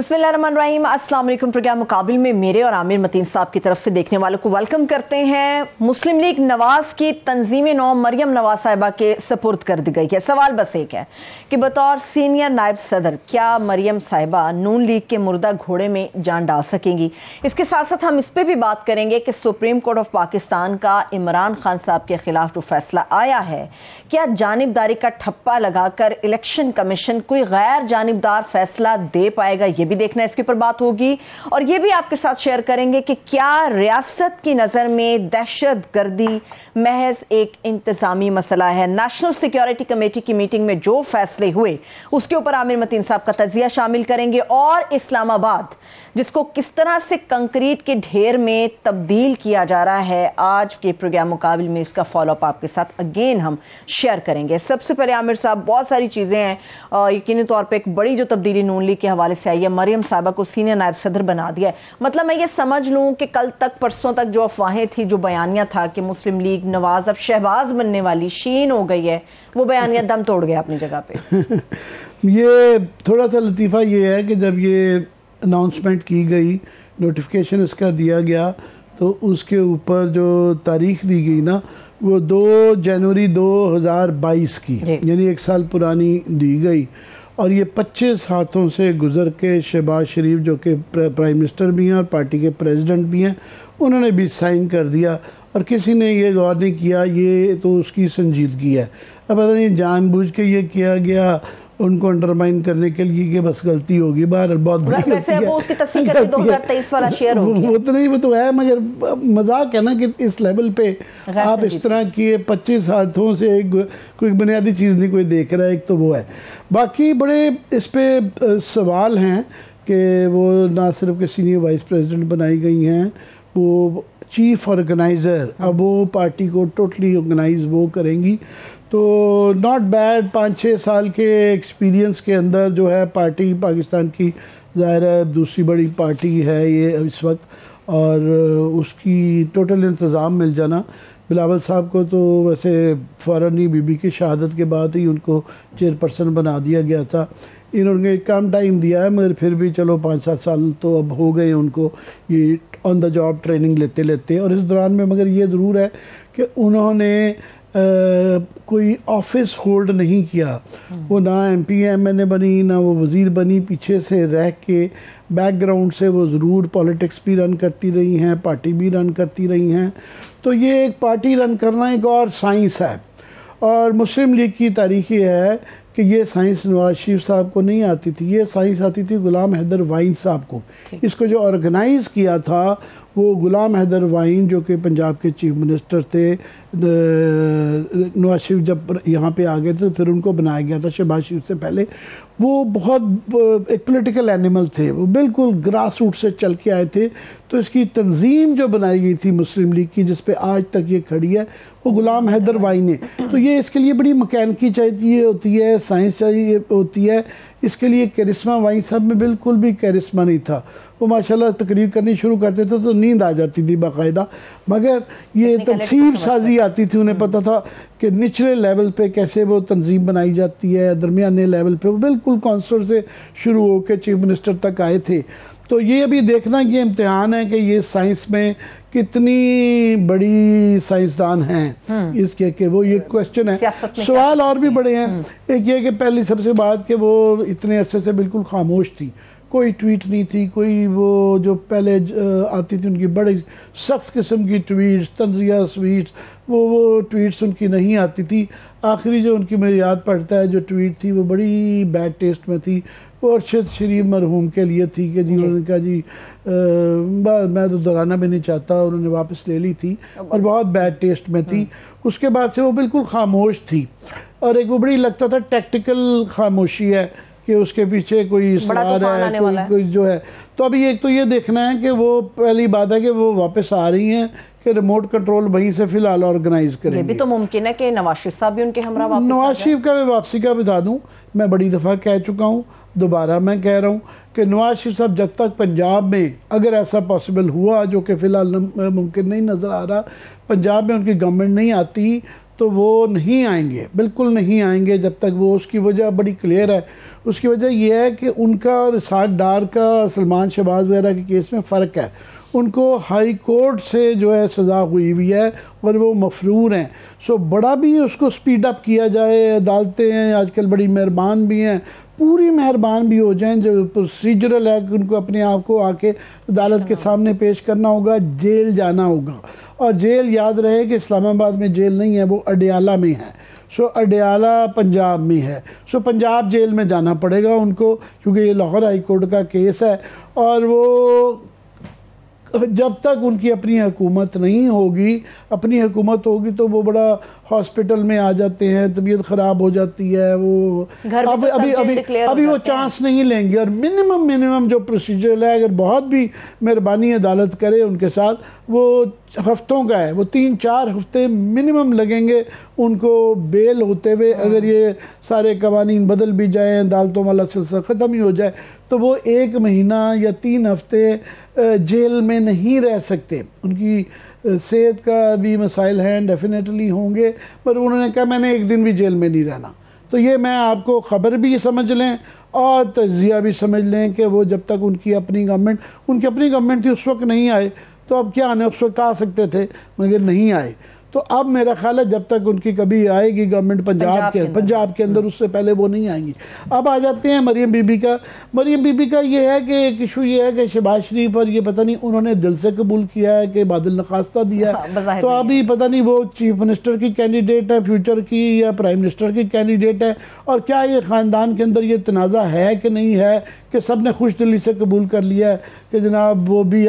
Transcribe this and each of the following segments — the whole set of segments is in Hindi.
बिस्मिल्लाहिर्रहमानिर्रहीम। अस्सलाम वालेकुम। प्रोग्राम मुकाबिल में मेरे और आमिर मतीन साहब की तरफ से देखने वालों को वेलकम करते हैं। मुस्लिम लीग नवाज की तंजीम नौ मरियम नवाज साहिबा के सपुर्द कर दी गई है। सवाल बस एक है कि बतौर सीनियर नायब सदर क्या मरियम साहिबा नून लीग के मुर्दा घोड़े में जान डाल सकेंगी। इसके साथ साथ हम इस पर भी बात करेंगे कि सुप्रीम कोर्ट ऑफ पाकिस्तान का इमरान खान साहब के खिलाफ जो फैसला आया है, क्या जानिबदारी का ठप्पा लगाकर इलेक्शन कमीशन कोई गैर जानिबदार फैसला दे पाएगा, ये भी देखना, इसके ऊपर बात होगी। और ये भी आपके साथ शेयर करेंगे कि क्या रियासत की नजर में दहशत गर्दी महज एक इंतजामी मसला है। नेशनल सिक्योरिटी कमेटी की मीटिंग में जो फैसले हुए उसके ऊपर आमिर मतीन साहब का तजिया शामिल करेंगे, और इस्लामाबाद जिसको किस तरह से कंक्रीट के ढेर में तब्दील किया जा रहा है, आज के प्रोग्राम मुकाबिल में इसका फॉलोअप आपके साथ अगेन हम शेयर करेंगे। सबसे पहले आमिर साहब, बहुत सारी चीजें हैं, यकीनी तौर पे एक बड़ी जो तब्दीली नून लीग के हवाले से आई है, मरियम साहिबा को सीनियर नायब सदर बना दिया है। मतलब मैं ये समझ लूं कि कल तक परसों तक जो अफवाहें थी, जो बयानिया था कि मुस्लिम लीग नवाज अब शहबाज बनने वाली शीन हो गई है, वो बयानिया दम तोड़ गया अपनी जगह पे। ये थोड़ा सा लतीफ़ा ये है कि जब ये अनाउंसमेंट की गई, नोटिफिकेशन इसका दिया गया, तो उसके ऊपर जो तारीख दी गई ना, वो 2 जनवरी 2022 की, यानी 1 साल पुरानी दी गई। और ये 25 हाथों से गुजर के शहबाज शरीफ जो कि प्राइम मिनिस्टर भी हैं और पार्टी के प्रेसिडेंट भी हैं, उन्होंने भी साइन कर दिया, और किसी ने ये गौर नहीं किया। ये तो उसकी संजीदगी है। अब पता नहीं जानबूझ के ये किया गया उनको अंडरमाइन करने के लिए कि बस गलती होगी, बाहर बहुत बड़ी गलती है। वो उसकी तस्दीक करके 2023 वाला शेयर हो गया। वो तो नहीं, वो तो है, मगर मजाक है ना कि इस लेवल पे आप इस तरह किए 25 हाथों से कोई बुनियादी चीज़ नहीं कोई देख रहा है। एक तो वो है, बाकी बड़े इस पे सवाल हैं कि वो ना सिर्फ के सीनियर वाइस प्रेसिडेंट बनाई गई हैं, वो चीफ ऑर्गेनाइज़र, अब वो पार्टी को टोटली ऑर्गेनाइज वो करेंगी। तो नॉट बैड, 5-6 साल के एक्सपीरियंस के अंदर जो है पार्टी पाकिस्तान की ज़ाहिर है दूसरी बड़ी पार्टी है ये इस वक्त, और उसकी टोटल इंतज़ाम मिल जाना। बिलावल साहब को तो वैसे फ़ौरन ही बीबी की शहादत के बाद ही उनको चेयरपर्सन बना दिया गया था। इन्होंने कम टाइम दिया है, मगर फिर भी चलो 5-7 साल तो अब हो गए उनको ये ऑन द जॉब ट्रेनिंग लेते लेते। और इस दौरान में मगर ये ज़रूर है कि उन्होंने कोई ऑफिस होल्ड नहीं किया। वो ना MP MNA बनी, ना वो वज़ीर बनी, पीछे से रह के बैकग्राउंड से वो ज़रूर पॉलिटिक्स भी रन करती रही हैं, पार्टी भी रन करती रही हैं। तो ये एक पार्टी रन करना एक और साइंस है। और मुस्लिम लीग की तारीख ये है कि ये साइंस नवाज शरीफ साहब को नहीं आती थी, ये साइंस आती थी गुलाम हैदर वाइन साहब को। इसको जो ऑर्गेनाइज़ किया था वो गुलाम हैदर वाइन जो कि पंजाब के चीफ मिनिस्टर थे। नवाज शरीफ जब यहाँ पे आ गए थे तो फिर उनको बनाया गया था शहबाज शरीफ से पहले। वो बहुत एक पॉलिटिकल एनिमल थे, वो बिल्कुल ग्रास रूट से चल के आए थे। तो इसकी तंजीम जो बनाई गई थी मुस्लिम लीग की, जिस पे आज तक ये खड़ी है, वो गुलाम हैदर वाइन है। तो ये इसके लिए बड़ी मकैनिकी चाहिए होती है, साइंस चाहिए होती है। इसके लिए करिश्मा वाइन साहब में बिल्कुल भी करिश्मा नहीं था। वो माशाल्लाह तकरीर करनी शुरू करते थे तो नींद आ जाती थी बाकायदा, मगर ये तनसीब साजी आती थी। उन्हें पता था कि निचले लेवल पे कैसे वो तंजीम बनाई जाती है, दरमियाने लेवल पे वो बिल्कुल काउंसलर से शुरू होकर चीफ मिनिस्टर तक आए थे। तो ये अभी देखना ये इम्तिहान है कि ये साइंस में कितनी बड़ी साइंसदान हैं इसके, कि वो ये क्वेश्चन है। सवाल और भी बड़े हैं। एक ये कि पहली सबसे बात कि वो इतने अरसे से बिल्कुल खामोश थी, कोई ट्वीट नहीं थी, कोई वो जो पहले आती थी उनकी बड़ी सख्त किस्म की ट्वीट्स, तंजिया स्वीट्स, वो ट्वीट्स उनकी नहीं आती थी। आखिरी जो उनकी मुझे याद पड़ता है जो ट्वीट थी वो बड़ी बैड टेस्ट में थी। वो अरशद शरीफ मरहूम के लिए थी कि जी उन्होंने कहा जी मैं तो दोहराना भी नहीं चाहता, उन्होंने वापस ले ली थी और बहुत बैड टेस्ट में थी। उसके बाद से वो बिल्कुल खामोश थी, और एक वो बड़ी लगता था टैक्टिकल खामोशी है कि उसके पीछे कोई सवार है, कोई जो है। तो अभी एक तो ये देखना है कि वो पहली बात है कि वो वापस आ रही हैं कि रिमोट कंट्रोल वहीं से फिलहाल ऑर्गेनाइज करेंगे। ये भी तो मुमकिन है कि नवाज शरीफ साहब भी उनके हमरा वापस नवाज शरीफ का वापसी का बता दूं, मैं बड़ी दफ़ा कह चुका हूँ, दोबारा मैं कह रहा हूँ कि नवाज शरीफ साहब जब तक पंजाब में, अगर ऐसा पॉसिबल हुआ जो कि फ़िलहाल मुमकिन नहीं नज़र आ रहा, पंजाब में उनकी गवर्नमेंट नहीं आती, तो वो नहीं आएंगे, बिल्कुल नहीं आएंगे जब तक वो, उसकी वजह बड़ी क्लियर है। उसकी वजह यह है कि उनका और इसाक डार का सलमान शहबाज वगैरह के केस में फ़र्क है। उनको हाई कोर्ट से जो है सज़ा हुई हुई है और वो मफरूर हैं। सो बड़ा भी उसको स्पीड अप किया जाए, अदालतें हैं आजकल बड़ी मेहरबान भी हैं, पूरी मेहरबान भी हो जाएं, जो प्रोसीजरल है कि उनको अपने आप को आके अदालत के सामने पेश करना होगा, जेल जाना होगा। और जेल याद रहे कि इस्लामाबाद में जेल नहीं है, वो अडयाला में है। सो अडयाला पंजाब में है। सो पंजाब जेल में जाना पड़ेगा उनको, क्योंकि ये लाहौर हाई कोर्ट का केस है। और वो जब तक उनकी अपनी हुकूमत नहीं होगी, अपनी हुकूमत होगी तो वो बड़ा हॉस्पिटल में आ जाते हैं, तबीयत ख़राब हो जाती है, वो अभी वो चांस नहीं लेंगे। और मिनिमम जो प्रोसीजर है, अगर बहुत भी मेहरबानी अदालत करे उनके साथ, वो हफ्तों का है, वो 3-4 हफ्ते मिनिमम लगेंगे उनको बेल होते हुए। अगर ये सारे कवानीन बदल भी जाएँ, अदालतों वाला सिलसिला ख़त्म ही हो जाए, तो वो 1 महीना या 3 हफ्ते जेल में नहीं रह सकते। उनकी सेहत का भी मसाइल हैं, डेफिनेटली होंगे, पर उन्होंने कहा मैंने 1 दिन भी जेल में नहीं रहना। तो ये मैं आपको ख़बर भी समझ लें और तज्ज़िया भी समझ लें कि वो जब तक उनकी अपनी गवर्नमेंट थी उस वक्त नहीं आए, तो अब क्या आने, उस वक्त आ सकते थे मगर नहीं आए। तो अब मेरा ख्याल है जब तक उनकी कभी आएगी गवर्नमेंट पंजाब के अंदर, उससे पहले वो नहीं आएंगी। अब आ जाते हैं मरियम बीबी का ये है कि एक इशू ये है कि शहबाज शरीफ और ये पता नहीं उन्होंने दिल से कबूल किया है कि बादल नखास्ता दिया है, तो अभी पता नहीं वो चीफ मिनिस्टर की कैंडिडेट है फ्यूचर की या प्राइम मिनिस्टर की कैंडिडेट है, और क्या ये ख़ानदान के अंदर ये तनाज़ा है कि नहीं है कि सब ने खुश दिली से कबूल कर लिया है कि जनाब वो भी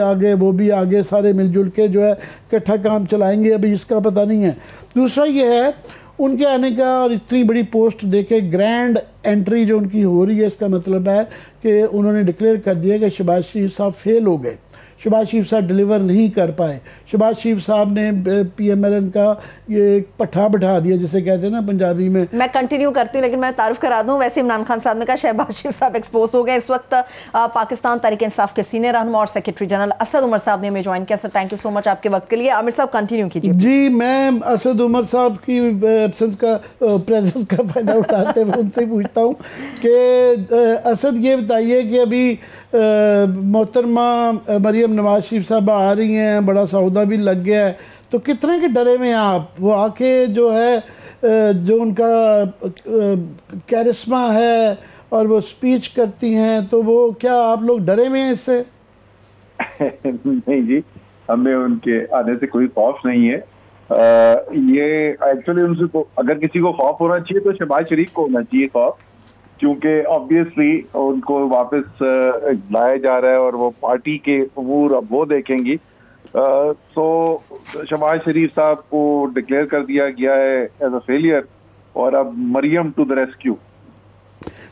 आगे सारे मिलजुल के जो है इकट्ठा काम चलाएंगे। अभी इसका पता नहीं है। दूसरा ये है उनके आने का, और इतनी बड़ी पोस्ट देके ग्रैंड एंट्री जो उनकी हो रही है, इसका मतलब है कि उन्होंने डिक्लेयर कर दिया कि शहबाज शरीफ साहब फेल हो गए, शहबाज शरीफ साहब डिलीवर नहीं कर पाए। शहबाज शरीफ साहब ने PMLN का ये पट्ठा बैठा दिया, जिसे कहते हैं ना पंजाबी में। मैं कंटिन्यू करती हूँ, लेकिन मैं तारुफ करा दूं, वैसे इमरान खान साहब ने कहा शहबाज शरीफ साहब एक्सपोज हो गए। इस वक्त पाकिस्तान तहरीक इंसाफ के सीनियर रहनुमा और सेक्रेटरी जनरल असद उमर साहब ने हमें ज्वाइन किया। Sir thank you so much आपके वक्त के लिए। आमिर साहब कंटिन्यू कीजिए। जी, मैं असद उमर साहब की एब्सेंस का प्रेजेंस का फायदा उठाते हुए उनसे पूछता हूँ कि असद ये बताइए कि अभी मोहतरमा मरियम नवाज शरीफ साहब आ रही हैं, बड़ा सौदा भी लग गया है, तो कितने के डरे में आप, वो आके जो है जो उनका कैरिस्मा है और वो स्पीच करती हैं, तो वो क्या आप लोग डरे में हैं इससे? नहीं जी, हमें उनके आने से कोई खौफ नहीं है। ये एक्चुअली उनसे अगर किसी को खौफ होना चाहिए तो शहबाज शरीफ को होना चाहिए खौफ, क्योंकि ऑब्वियसली उनको वापस लाया जा रहा है और वो पार्टी के अमूर अब वो देखेंगी। तो शहबाज शरीफ साहब को डिक्लेयर कर दिया गया है एज अ फेलियर, और अब मरियम टू द रेस्क्यू।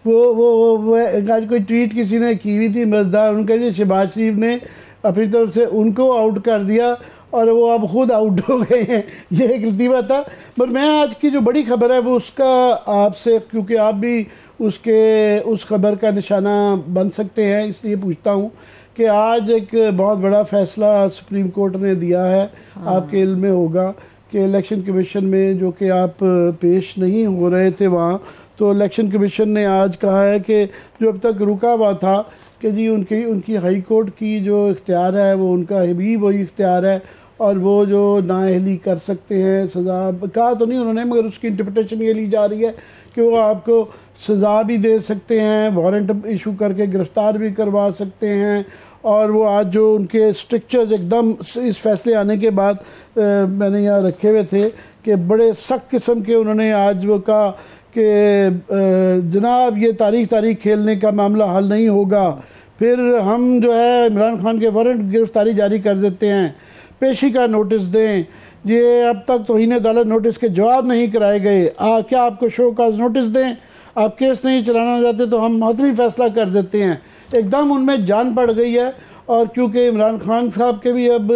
वो आज कोई ट्वीट किसी ने की हुई थी मजेदार, उनका जो शहबाज शरीफ ने अपनी तरफ से उनको आउट कर दिया और वो अब खुद आउट हो गए हैं, ये एक लतीफ़ा था। पर मैं आज की जो बड़ी खबर है वो उसका आपसे, क्योंकि आप भी उस खबर का निशाना बन सकते हैं, इसलिए पूछता हूँ कि आज एक बहुत बड़ा फैसला सुप्रीम कोर्ट ने दिया है। आपके इल्म में होगा कि इलेक्शन कमीशन में, जो कि आप पेश नहीं हो रहे थे वहाँ, तो इलेक्शन कमीशन ने आज कहा है कि जो अब तक रुका हुआ था कि जी उनकी हाई कोर्ट की जो इख्तियार है वो उनका भी वही इख्तियार है, और वो जो नाअहली कर सकते हैं, सज़ा कहा तो नहीं उन्होंने, मगर उसकी इंटरप्रिटेशन ये ली जा रही है कि वो आपको सज़ा भी दे सकते हैं, वारंट इशू करके गिरफ़्तार भी करवा सकते हैं। और वो आज जो उनके स्ट्रिक्चर्स एकदम इस फैसले आने के बाद मैंने यहाँ रखे हुए थे कि बड़े सख्त किस्म के उन्होंने आज वो कहा कि जनाब ये तारीख खेलने का मामला हल नहीं होगा, फिर हम जो है इमरान खान के वारंट गिरफ्तारी जारी कर देते हैं, पेशी का नोटिस दें। ये अब तक तौहीन अदालत नोटिस के जवाब नहीं कराए गए, क्या आपको शो काज नोटिस दें, आप केस नहीं चलाना चाहते तो हम मातरी फैसला कर देते हैं। एकदम उनमें जान पड़ गई है। और क्योंकि इमरान खान साहब के भी अब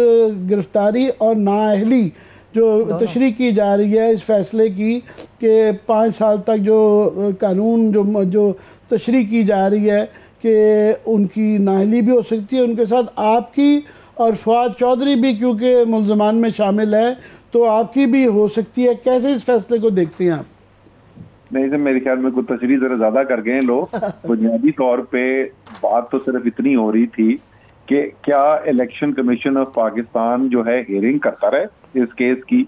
गिरफ्तारी और नाअहली जो तशरीह की जा रही है इस फैसले की कि 5 साल तक जो कानून जो तशरीह की जा रही है कि उनकी नाअहली भी हो सकती है, उनके साथ आपकी और फवाद चौधरी भी क्योंकि मुल्ज़मान में शामिल है तो आपकी भी हो सकती है। कैसे इस फैसले को देखते हैं आप? नहीं सर, मेरे ख्याल में कुछ तशरीह जरा ज्यादा कर गए लोग। बुनियादी तौर पे बात तो सिर्फ इतनी हो रही थी कि क्या इलेक्शन कमीशन ऑफ पाकिस्तान जो है हियरिंग करता रहे इस केस की,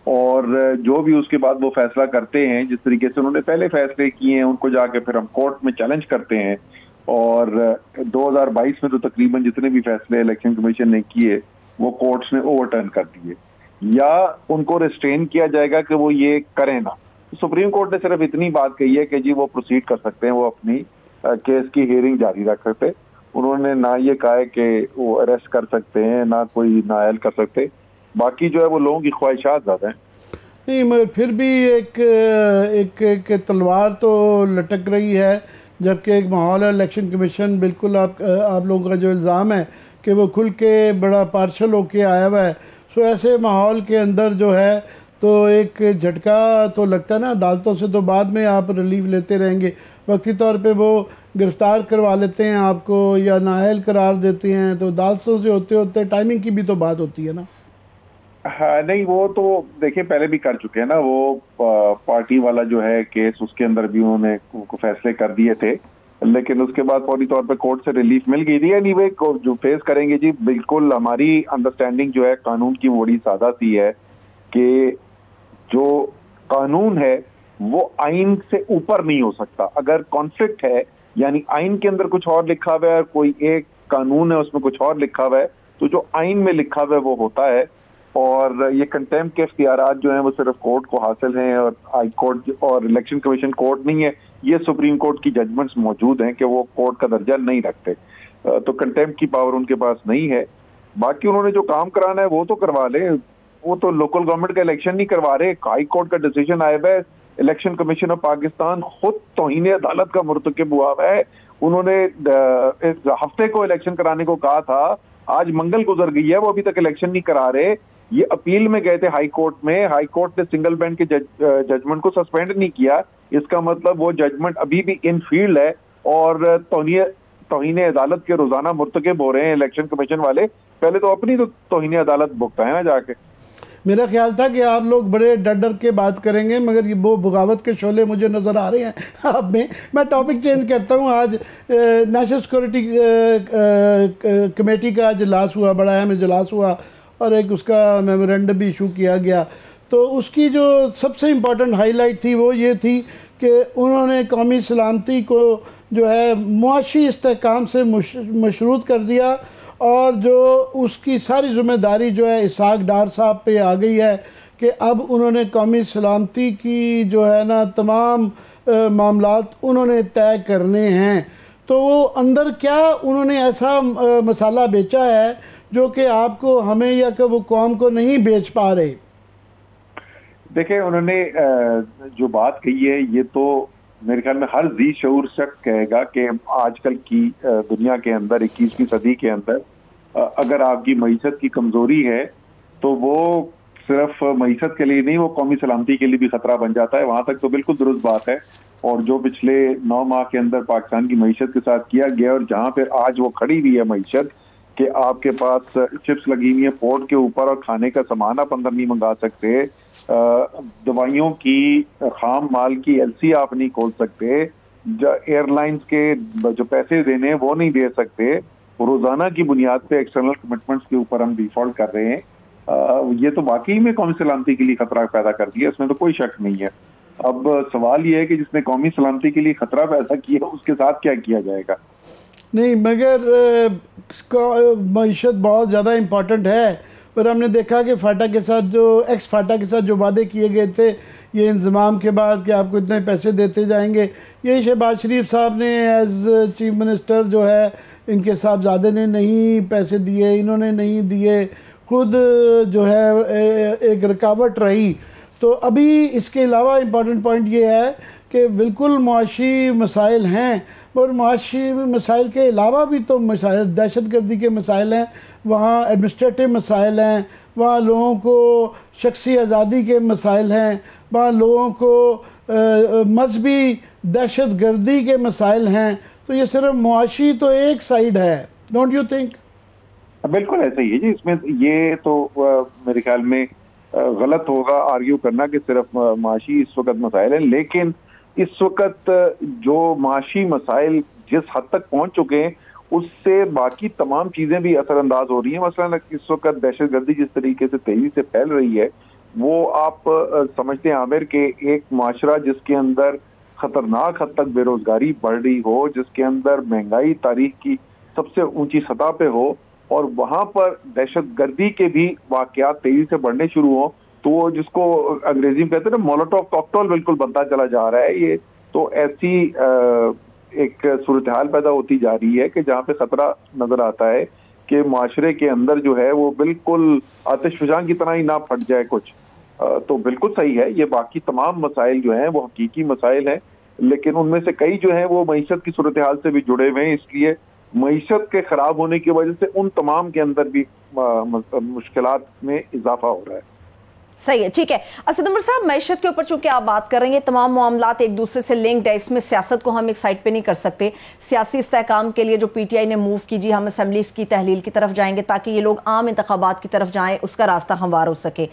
और जो भी उसके बाद वो फैसला करते हैं, जिस तरीके से उन्होंने पहले फैसले किए हैं उनको जाके फिर हम कोर्ट में चैलेंज करते हैं। और 2022 में तो तकरीबन जितने भी फैसले इलेक्शन कमीशन ने किए वो कोर्ट्स ने ओवरटर्न कर दिए, या उनको रिस्ट्रेन किया जाएगा कि वो ये करें ना। सुप्रीम कोर्ट ने सिर्फ इतनी बात कही है कि जी वो प्रोसीड कर सकते हैं, वो अपनी केस की हियरिंग जारी रख सकते। उन्होंने ना ये कहा है कि वो अरेस्ट कर सकते हैं, ना कोई नायल कर सकते। बाकी जो है वो लोगों की ख्वाहिशात ज्यादा हैं। नहीं, मगर फिर भी एक तलवार तो लटक रही है, जबकि एक माहौल है। इलेक्शन कमीशन बिल्कुल आप लोगों का जो इल्ज़ाम है कि वो खुल के बड़ा पार्शल होके आया हुआ है, सो ऐसे माहौल के अंदर जो है तो एक झटका तो लगता है ना। अदालतों से तो बाद में आप रिलीफ लेते रहेंगे, वक्ती तौर पे वो गिरफ्तार करवा लेते हैं आपको या नाअहल करार देते हैं, तो अदालतों से होते होते टाइमिंग की भी तो बात होती है ना। हाँ नहीं, वो तो देखिए पहले भी कर चुके हैं ना। वो पार्टी वाला जो है केस, उसके अंदर भी उन्होंने फैसले कर दिए थे, लेकिन उसके बाद फौरी तौर पे कोर्ट से रिलीफ मिल गई थी। एनीवे जो फेस करेंगे जी, बिल्कुल हमारी अंडरस्टैंडिंग जो है कानून की बड़ी सादा सी है कि जो कानून है वो आइन से ऊपर नहीं हो सकता। अगर कॉन्फ्लिक्ट है, यानी आइन के अंदर कुछ और लिखा हुआ है, कोई एक कानून है उसमें कुछ और लिखा हुआ है, तो जो आइन में लिखा हुआ है वो होता है। और ये कंटेम्प्ट के इख्तियारात जो हैं वो सिर्फ कोर्ट को हासिल हैं, और हाई कोर्ट और इलेक्शन कमीशन कोर्ट नहीं है। ये सुप्रीम कोर्ट की जजमेंट्स मौजूद हैं कि वो कोर्ट का दर्जा नहीं रखते, तो कंटेम्प्ट की पावर उनके पास नहीं है। बाकी उन्होंने जो काम कराना है वो तो करवा ले। वो तो लोकल गवर्नमेंट का इलेक्शन नहीं करवा रहे। हाई कोर्ट का डिसीजन आया है, इलेक्शन कमीशन ऑफ पाकिस्तान खुद तौहीन अदालत का मुर्तकिब हुआ है। उन्होंने इस हफ्ते को इलेक्शन कराने को कहा था, आज मंगल गुजर गई है, वो अभी तक इलेक्शन नहीं करा रहे। ये अपील में गए थे हाई कोर्ट में, हाई कोर्ट ने सिंगल बेंच के जजमेंट को सस्पेंड नहीं किया। इसका मतलब वो जजमेंट अभी भी इन फील्ड है और तौहीन अदालत के रोजाना मुर्तकिब हो रहे हैं इलेक्शन कमीशन वाले। पहले तो अपनी तो तौहीन अदालत भुगताए ना जाके। मेरा ख्याल था कि आप लोग बड़े डर डर के बात करेंगे, मगर ये वो बगावत के शोले मुझे नज़र आ रहे हैं आप में। मैं टॉपिक चेंज करता हूँ। आज नेशनल सिक्योरिटी कमेटी का इजलास हुआ, बड़ा अहम इजलास हुआ, और एक उसका मेमोरेंडम भी इशू किया गया। तो उसकी जो सबसे इम्पोर्टेंट हाईलाइट थी वो ये थी कि उन्होंने कौमी सलामती को जो है मुआशी इस्तेहकाम से मशरूत कर दिया, और जो उसकी सारी जिम्मेदारी जो है इसहाक डार साहब पे आ गई है कि अब उन्होंने कौमी सलामती की जो है ना तमाम मामलात उन्होंने तय करने हैं। तो वो अंदर क्या उन्होंने ऐसा मसाला बेचा है जो कि आपको, हमें या कि वो कौम को नहीं बेच पा रहे? देखिए, उन्होंने जो बात कही है ये तो मेरे ख्याल में हर जी शऊर शख्स कहेगा कि आजकल की दुनिया के अंदर 21वीं सदी के अंदर अगर आपकी मईशत की कमजोरी है तो वो सिर्फ मईशत के लिए नहीं, वो कौमी सलामती के लिए भी खतरा बन जाता है। वहां तक तो बिल्कुल दुरुस्त बात है। और जो पिछले 9 माह के अंदर पाकिस्तान की मईशत के साथ किया गया, और जहां पर आज वो खड़ी हुई है मईशत कि आपके पास चिप्स लगी हुई है पोर्ट के ऊपर और खाने का सामान आप अंदर नहीं मंगा सकते, दवाइयों की खाम माल की एलसी आप नहीं खोल सकते, एयरलाइंस के जो पैसे देने वो नहीं दे सकते, रोजाना की बुनियाद पे एक्सटर्नल कमिटमेंट्स के ऊपर हम डिफॉल्ट कर रहे हैं। ये तो वाकई में कौमी सलामती के लिए खतरा पैदा कर दिया, इसमें तो कोई शक नहीं है। अब सवाल ये है कि जिसने कौमी सलामती के लिए खतरा पैदा किया उसके साथ क्या किया जाएगा। नहीं, मगर मईशत बहुत ज़्यादा इम्पॉर्टेंट है। पर हमने देखा कि फाटा के साथ जो फाटा के साथ जो वादे किए गए थे ये इंजमाम के बाद कि आपको इतने पैसे देते जाएंगे, यही शहबाज शरीफ साहब ने एज चीफ मिनिस्टर जो है इनके साहबजादे ने नहीं पैसे दिए, इन्होंने नहीं दिए, खुद जो है एक रुकावट रही। तो अभी इसके अलावा इम्पॉर्टेंट पॉइंट ये है कि बिल्कुल मुआशी मसाइल हैं, और मुआशी मसाइल के अलावा भी तो मसाइल, दहशत गर्दी के मसाइल हैं, वहाँ एडमिनिस्ट्रेटिव मसाइल हैं, वहाँ लोगों को शख्सी आज़ादी के मसाइल हैं, वहाँ लोगों को मजहबी दहशत गर्दी के मसाइल हैं। तो ये सिर्फ मुआशी तो एक साइड है, डोंट यू थिंक? बिल्कुल ऐसा ही है जी। इसमें ये तो मेरे ख्याल में गलत होगा आर्ग्यू करना कि सिर्फ माशी इस वक्त मसाइल है, लेकिन इस वक्त जो माशी मसाइल जिस हद तक पहुंच चुके हैं उससे बाकी तमाम चीजें भी असरअंदाज हो रही हैं। मसलन इस वक्त दहशतगर्दी जिस तरीके से तेजी से फैल रही है, वो आप समझते हैं आमिर के एक माशरा जिसके अंदर खतरनाक हद तक बेरोजगारी बढ़ रही हो, जिसके अंदर महंगाई तारीख की सबसे ऊंची सतह पे हो, और वहां पर दहशतगर्दी के भी वाकयात तेजी से बढ़ने शुरू हो, तो वो जिसको अंग्रेजी में कहते हैं ना मोलोटोव कॉकटेल बिल्कुल बनता चला जा रहा है। ये तो ऐसी एक सूरत हाल पैदा होती जा रही है कि जहाँ पे खतरा नजर आता है कि माशरे के अंदर जो है वो बिल्कुल आतिशफशां की तरह ही ना फट जाए कुछ। तो बिल्कुल सही है, ये बाकी तमाम मसाइल जो हैं वो हकीकी मसाइल हैं, लेकिन उनमें से कई जो हैं वो मईशत की सूरत हाल से भी जुड़े हुए हैं। इसलिए मईशत के खराब होने की वजह से उन तमाम के अंदर भी मुश्किलात में इजाफा हो रहा है। सही है, ठीक है। असद उमर साहब, मैशत के ऊपर चूंकि आप बात कर रहे हैं, तमाम मामलात एक दूसरे से लिंक्ड है, इसमें सियासत को हम एक साइड पे नहीं कर सकते। सियासी इस्तेहकाम के लिए जो पीटीआई ने मूव की, जी हम असेंबलीज की तहलील की तरफ जाएंगे ताकि ये लोग आम इंतखाबात की तरफ जाएं, उसका रास्ता हमवार हो सके।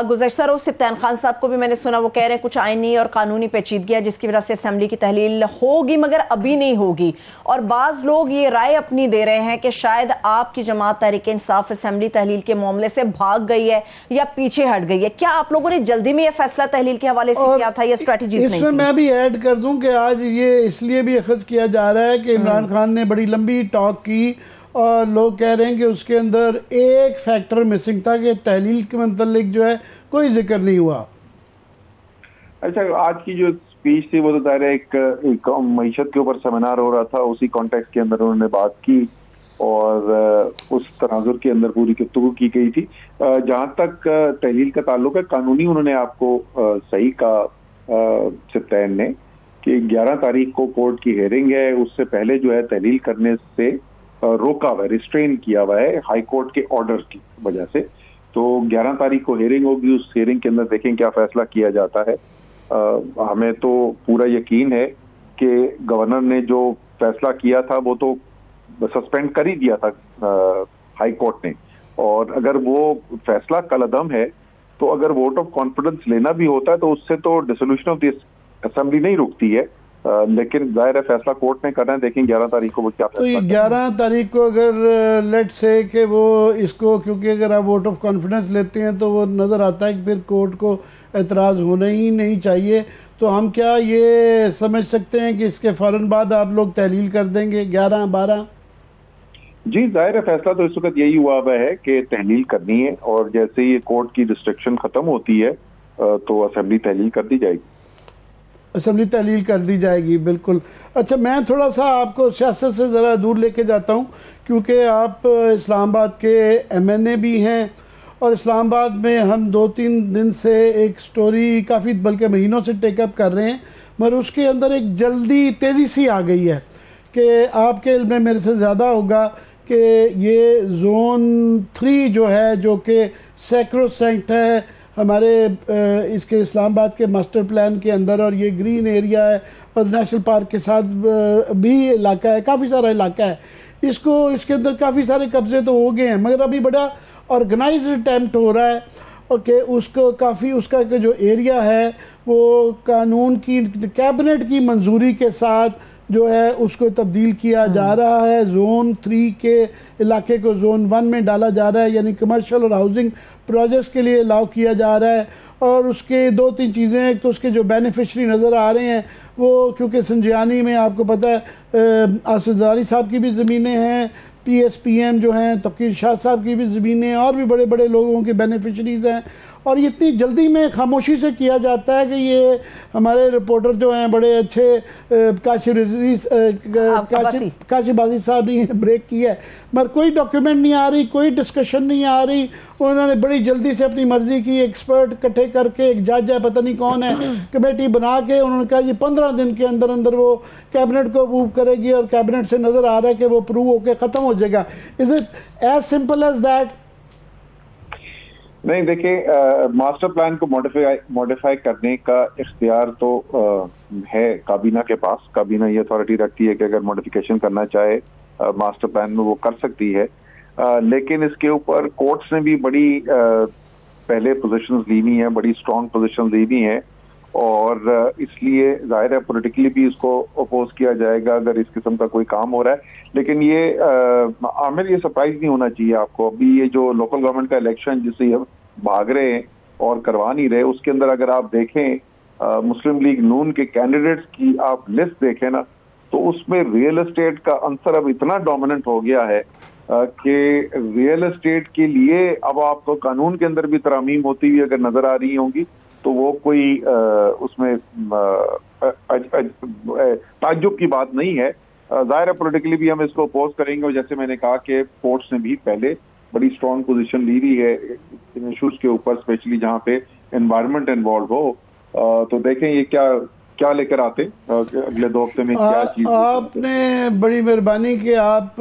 गुज़श्ता रोज सिप्तान खान साहब को भी मैंने सुना, वो कह रहे हैं कुछ आईनी और कानूनी पेचीदगियां जिसकी वजह से असेंबली की तहलील होगी मगर अभी नहीं होगी, और बाज लोग ये राय अपनी दे रहे हैं कि शायद आपकी जमात तहरीक इंसाफ असेंबली तहलील के मामले से भाग गई है या पीछे हट गई है। क्या आप लोगों ने जल्दी में यह फैसला तहलील के हवाले से किया था या स्ट्रेटजी नहीं? इसमें मैं भी ऐड कर दूं कि आज ये इसलिए भी अखज़ किया जा रहा है कि इमरान खान ने बड़ी लंबी टॉक की और लोग कह रहे हैं कि उसके अंदर एक फैक्टर मिसिंग था कि तहलील के मतलब जो है कोई जिक्र नहीं हुआ। अच्छा, आज की जो स्पीच थी वो तो ज़ाहिर है एक मईशत के ऊपर सेमिनार हो रहा था, उसी कॉन्टेक्स्ट के अंदर उन्होंने बात की और उस तनाजुर के अंदर पूरी गुफ्तगू की गई थी। जहाँ तक तहलील का ताल्लुक है, कानूनी उन्होंने आपको सही कहा सिप्तान ने कि 11 तारीख को कोर्ट की हेयरिंग है, उससे पहले जो है तहलील करने से रोका हुआ है, रिस्ट्रेन किया हुआ है हाई कोर्ट के ऑर्डर की वजह से। तो 11 तारीख को हेयरिंग होगी, उस हेयरिंग के अंदर देखें क्या फैसला किया जाता है। हमें तो पूरा यकीन है कि गवर्नर ने जो फैसला किया था वो तो सस्पेंड कर ही दिया था हाई कोर्ट ने, और अगर वो फैसला कलअदम है तो अगर वोट ऑफ कॉन्फिडेंस लेना भी होता है तो उससे तो डिसोल्यूशन ऑफ द असेंबली नहीं रुकती है, लेकिन जाहिर है फैसला कोर्ट ने करना है। देखें 11 तारीख को वो क्या तो ये 11 तारीख को अगर लेट से कि वो इसको, क्योंकि अगर आप वोट ऑफ कॉन्फिडेंस लेते हैं तो वो नज़र आता है कि फिर कोर्ट को एतराज़ होना ही नहीं चाहिए, तो हम क्या ये समझ सकते हैं कि इसके फ़ौरन बाद आप लोग तहलील कर देंगे 11-12? जी, जाहिर है फैसला तो इस वक्त यही हुआ है कि तहलील करनी है, और जैसे ही कोर्ट की रिस्ट्रिक्शन खत्म होती है तो असेंबली तहलील कर दी जाएगी। असेंबली तहलील कर दी जाएगी, बिल्कुल। अच्छा, मैं थोड़ा सा आपको सियासत से ज़रा दूर लेके जाता हूँ, क्योंकि आप इस्लामाबाद के MNA भी हैं और इस्लामाबाद में हम 2-3 दिन से एक स्टोरी काफ़ी बल्कि महीनों से टेकअप कर रहे हैं, मगर उसके अंदर एक जल्दी तेज़ी सी आ गई है कि आपके इल्म में मेरे से ज़्यादा होगा कि ये जोन 3 जो है, जो कि सैक्रोसैंक्ट है हमारे इसके इस्लामाबाद के मास्टर प्लान के अंदर, और ये ग्रीन एरिया है और नेशनल पार्क के साथ भी इलाका है, काफ़ी सारा इलाका है, इसके अंदर काफ़ी सारे कब्जे तो हो गए हैं, मगर अभी बड़ा ऑर्गेनाइज्ड अटैम्प्ट हो रहा है कि उसको काफ़ी उसका जो एरिया है वो कानून की कैबिनेट की मंजूरी के साथ जो है उसको तब्दील किया जा रहा है। जोन 3 के इलाके को जोन 1 में डाला जा रहा है, यानी कमर्शियल और हाउसिंग प्रोजेक्ट्स के लिए अलाउ किया जा रहा है। और उसके 2-3 चीज़ें, एक तो उसके जो बेनिफिशरी नज़र आ रहे हैं वो, क्योंकि संजियानी में आपको पता है आसिदारी साहब की भी ज़मीनें हैं, PSPM जो हैं तकीर शाह साहब की भी ज़मीनें, और भी बड़े बड़े लोगों के बेनिफिशरीज़ हैं, और ये इतनी जल्दी में खामोशी से किया जाता है कि ये हमारे रिपोर्टर जो हैं बड़े अच्छे काशिबाजी साहब ने ब्रेक किया है, मगर कोई डॉक्यूमेंट नहीं आ रही, कोई डिस्कशन नहीं आ रही। उन्होंने बड़ी जल्दी से अपनी मर्जी की एक्सपर्ट इकट्ठे करके, एक जज है पता नहीं कौन है, कमेटी बना के उन्होंने कहा ये 15 दिन के अंदर अंदर वो कैबिनेट को अप्रूव करेगी, और कैबिनेट से नज़र आ रहा है कि वो अप्रूव होकर ख़त्म हो जाएगा। Is it as simple as that? नहीं, देखिए मास्टर प्लान को मॉडिफाई करने का इख्तियार तो है काबीना के पास। काबीना ये अथॉरिटी रखती है कि अगर मॉडिफिकेशन करना चाहे मास्टर प्लान में वो कर सकती है, लेकिन इसके ऊपर कोर्ट्स ने भी बड़ी पहले पोजीशंस ली हुई हैं, बड़ी स्ट्रॉन्ग पोजीशंस ली हुई हैं, और इसलिए जाहिर है पॉलिटिकली भी इसको अपोज किया जाएगा अगर इस किस्म का कोई काम हो रहा है। लेकिन ये आमिर, ये सरप्राइज नहीं होना चाहिए आपको। अभी ये जो लोकल गवर्नमेंट का इलेक्शन जिसे हम भाग रहे हैं और करवा नहीं रहे, उसके अंदर अगर आप देखें मुस्लिम लीग नून के कैंडिडेट्स की आप लिस्ट देखें ना, तो उसमें रियल एस्टेट का आंसर अब इतना डोमिनेंट हो गया है कि रियल एस्टेट के लिए अब आपको कानून के अंदर भी तरमीम होती हुई अगर नजर आ रही होंगी तो वो कोई उसमें ताज्जुब की बात नहीं है। जाहिर है पॉलिटिकली भी हम इसको अपोज करेंगे, और जैसे मैंने कहा कि कोर्ट्स ने भी पहले बड़ी स्ट्रॉन्ग पोजीशन ली हुई है इन इशूज के ऊपर, स्पेशली जहाँ पे एनवायरनमेंट इन्वॉल्व हो। तो देखें ये क्या लेकर आते अगले 2 हफ्ते में, क्या चीज। आपने बड़ी मेहरबानी कि आप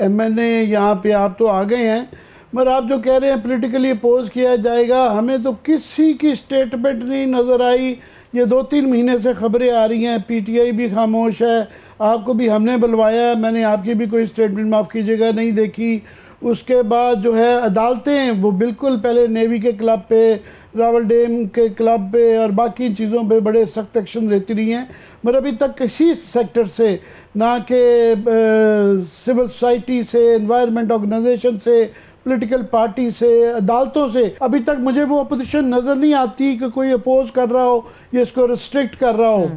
MNA यहाँ पे आप तो आ गए हैं, मगर आप जो कह रहे हैं पॉलिटिकली अपोज किया जाएगा, हमें तो किसी की स्टेटमेंट नहीं नज़र आई। ये 2-3 महीने से खबरें आ रही हैं, PTI भी खामोश है, आपको भी हमने बुलवाया, मैंने आपकी भी कोई स्टेटमेंट, माफ़ कीजिएगा, नहीं देखी। उसके बाद जो है अदालतें वो बिल्कुल पहले नेवी के क्लब पे, रावल डैम के क्लब पे और बाकी चीज़ों पे बड़े सख्त एक्शन लेती रही हैं, मगर अभी तक किसी सेक्टर से, ना कि सिविल सोसाइटी से, एनवायरनमेंट ऑर्गेनाइजेशन से, पॉलिटिकल पार्टी से, अदालतों से, अभी तक मुझे वो अपोजिशन नज़र नहीं आती कि कोई अपोज कर रहा हो या इसको रिस्ट्रिक्ट कर रहा हो।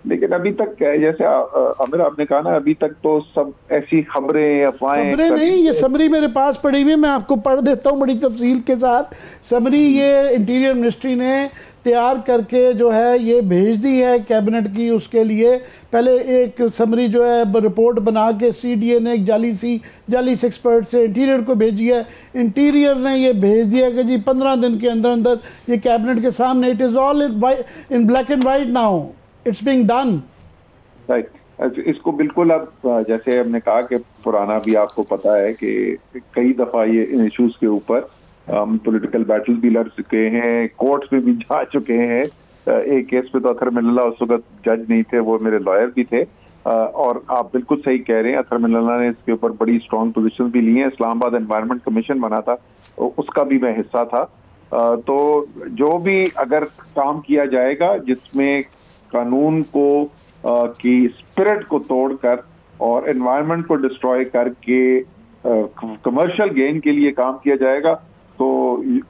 लेकिन अभी तक जैसे आमिर आपने कहा ना, अभी तक तो सब ऐसी खबरें अफवाहें नहीं, ये समरी मेरे पास पड़ी हुई है, मैं आपको पढ़ देता हूँ बड़ी तफसील के साथ। समरी ये इंटीरियर मिनिस्ट्री ने तैयार करके जो है ये भेज दी है कैबिनेट की, उसके लिए पहले एक समरी जो है रिपोर्ट बना के CDA ने एक जाली एक्सपर्ट से इंटीरियर को भेजी है। इंटीरियर ने ये भेज दिया कि जी 15 दिन के अंदर अंदर ये कैबिनेट के सामने, it is all in black and white now, it's being done. Right, इसको बिल्कुल अब जैसे हमने कहा कि पुराना भी आपको पता है कि कई दफा ये इन इश्यूज के ऊपर पॉलिटिकल बैटल भी लड़ चुके हैं, कोर्ट्स में भी जा चुके हैं। एक केस पे तो अथर मिल्ला उस वक्त जज नहीं थे, वो मेरे लॉयर भी थे, और आप बिल्कुल सही कह रहे हैं, अथर मिल्ला ने इसके ऊपर बड़ी स्ट्रॉन्ग पोजीशन भी ली है। इस्लामाबाद एनवायरनमेंट कमीशन बना था, उसका भी मैं हिस्सा था। तो जो भी अगर काम किया जाएगा जिसमें कानून को की स्पिरिट को तोड़कर और एनवायरनमेंट को डिस्ट्रॉय करके कमर्शियल गेन के लिए काम किया जाएगा, तो